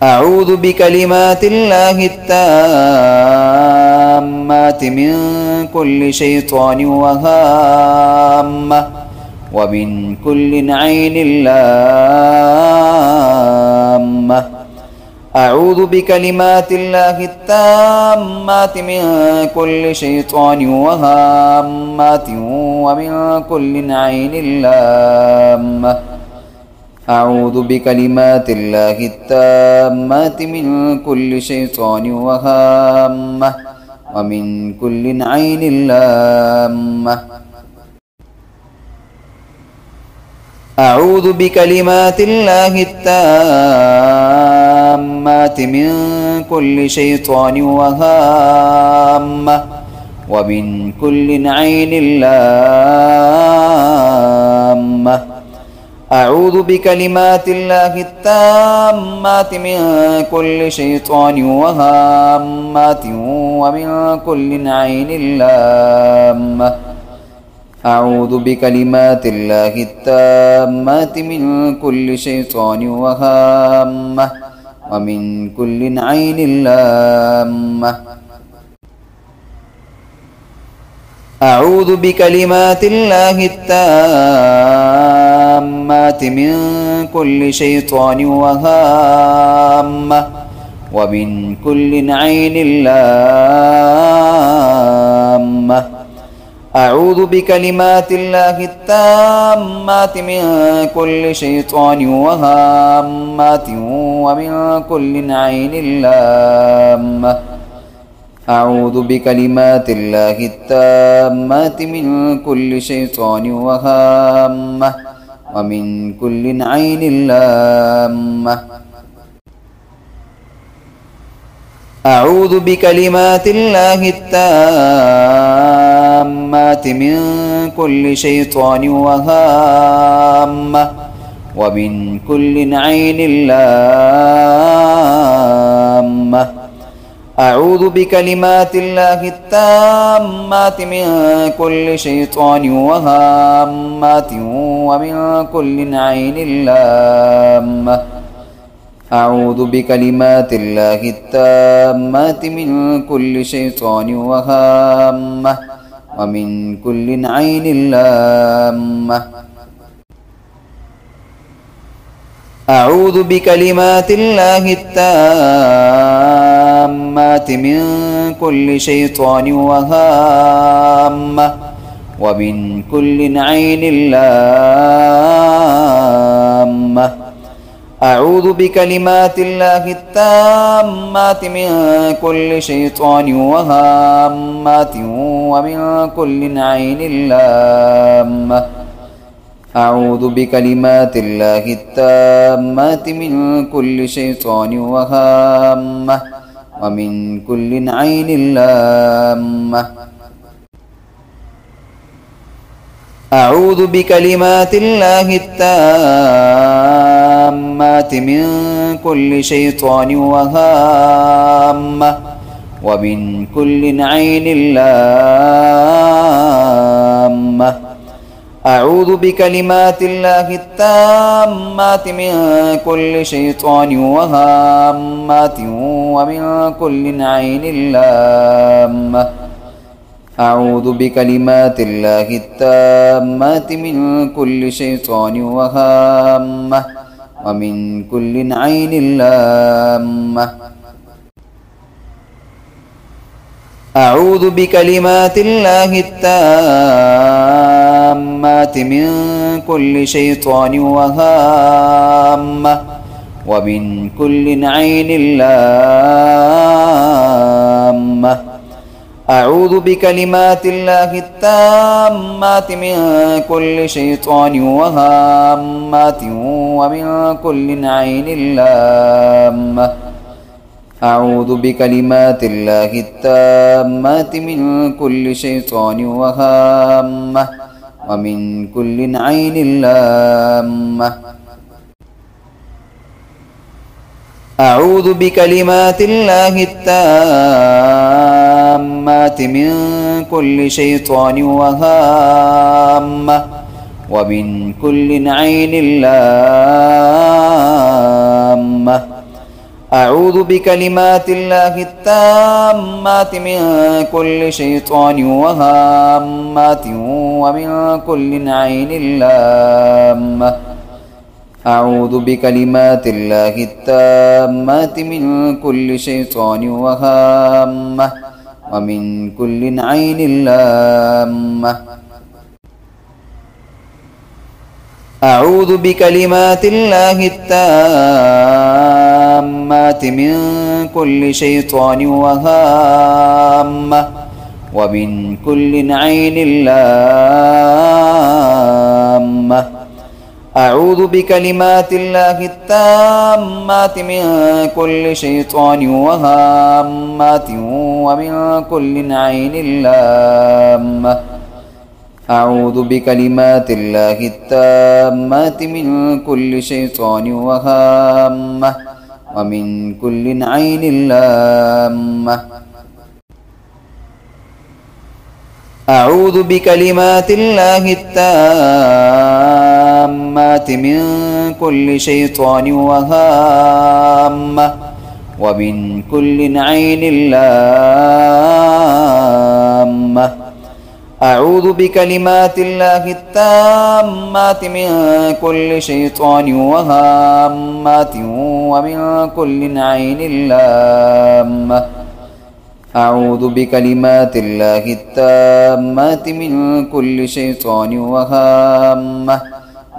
أعوذ بكلمات الله التامات من كل شيطان وهامة ومن كل عين لامة. أعوذ بكلمات الله التامات من كل شيطان وهامة ومن كل عين لامة. أعوذ بكلمات الله التامات من كل شيطان وهامة ومن كل عين لامة. أعوذ بكلمات الله التامات من كل شيطان وهامة ومن كل عين لامة. أعوذ بكلمات الله التامات من كل شيطان وهامة ومن كل عين لامة. أعوذ بكلمات الله التامات من كل شيطان وهامة ومن كل عين لامة. أعوذ بكلمات الله التامات من كل شيطان وهامة ومن كل عين لامة. أعوذ بكلمات الله التامات من كل شيطان وهامة ومن كل عين لامة. أعوذ بكلمات الله التامات من كل شيطان وهامة ومن كل عين لامة. أعوذ بكلمات الله التامات من كل شيطان وهامة ومن كل عين لامة. أعوذ بكلمات الله التامات من كل شيطان وهامة ومن كل عين لامة. أعوذ بكلمات الله التامات من كل شيطان وهامة ومن كل عين لامة. أعوذ بكلمات الله التامات من كل شيطان وهامة ومن كل عين لامة. أعوذ بكلمات الله التامات من كل شيطان وهامة ومن كل عين لامة. أعوذ بكلمات الله التامات من كل شيطان وهامة ومن كل عين لامة. أعوذ بكلمات الله التامات من كل شيطان وهامة ومن كل عين لامة. أعوذ بكلمات الله التامات من كل شيطان وهامة ومن كل عين لامة. أعوذ بكلمات الله التامات من كل شيطان وهامة ومن كل عين لامة. أعوذ بكلمات الله التامات من كل شيطان وهامة ومن كل عين لامة. أعوذ بكلمات الله التامات من كل شيطان وهامة ومن كل عين لامة. أعوذ بكلمات الله التامات من كل شيطان وهامة ومن كل عين لامة. أعوذ بكلمات الله التامات من كل شيطان وهامة ومن كل عين لامة. أعوذ بكلمات الله التامات من كل شيطان وهامة ومن كل عين لامة. أعوذ بكلمات الله التامات من كل شيطان وهامة ومن كل عين لامة. أعوذ بكلمات الله التامات من كل شيطان وهامة ومن كل عين لامة. أعوذ بكلمات الله التامات من كل شيطان وهامة ومن كل عين لامة. أعوذ بكلمات الله التامات من كل شيطان وهامة ومن كل عين لامة. أعوذ بكلمات الله التامات من كل شيطان وهامة ومن كل عين لامة. أعوذ بكلمات الله التامات من كل شيطان وهامة ومن كل عين لامة. أعوذ بكلمات الله التامات من كل شيطان وهامة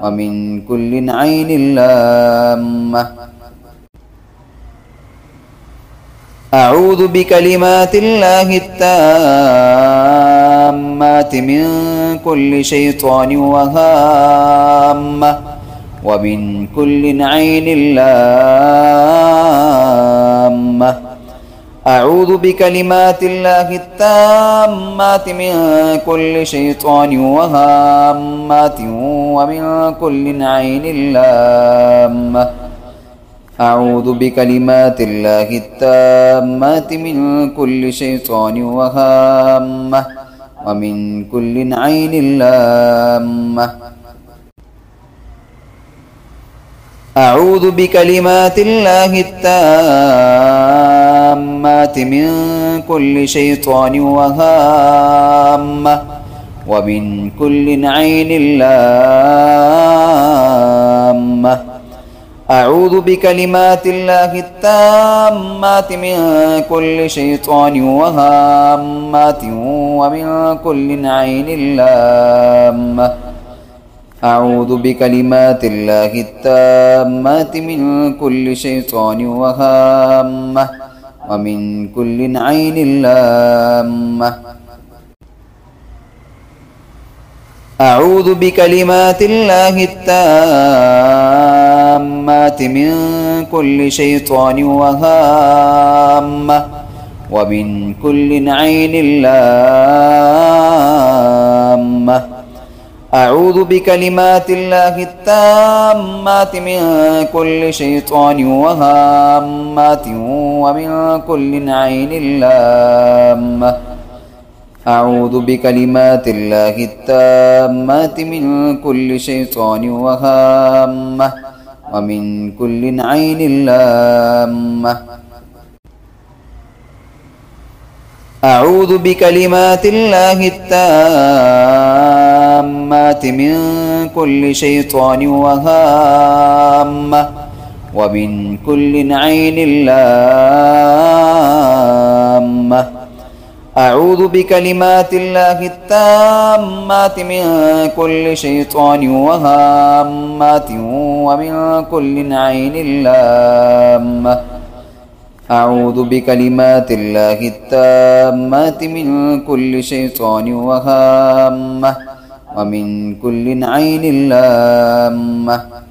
ومن كل عين لامة. أعوذ بكلمات الله التامات من كل شيطان وهامة ومن كل عين لامة. أعوذ بكلمات الله التامات من كل شيطان وهامة ومن كل عين لامة. أعوذ بكلمات الله التامات من كل شيطان وهامة ومن كل عين لامة. أعوذ بكلمات الله التامات من كل شيطان وهامة ومن كل عين لامة. أعوذ بكلمات الله التامات من كل شيطان وهامة ومن كل عين لامة. أعوذ بكلمات الله التامات من كل شيطان وهامة ومن كل عين لامة. أعوذ بكلمات الله التامات من كل شيطان وهامة ومن كل عين لامة. أعوذ بكلمات الله التامات من كل شيطان وهامة ومن كل عين لامة. أعوذ بكلمات الله التامات من كل شيطان وهامة ومن كل عين لامة. أعوذ بكلمات الله التامات من كل شيطان وهامة ومن كل عين لامة. أعوذ بكلمات الله التامات من كل شيطان وهامة ومن كل عين لامة. أعوذ بكلمات الله التامات من كل شيطان وهامة ومن كل عين لامة.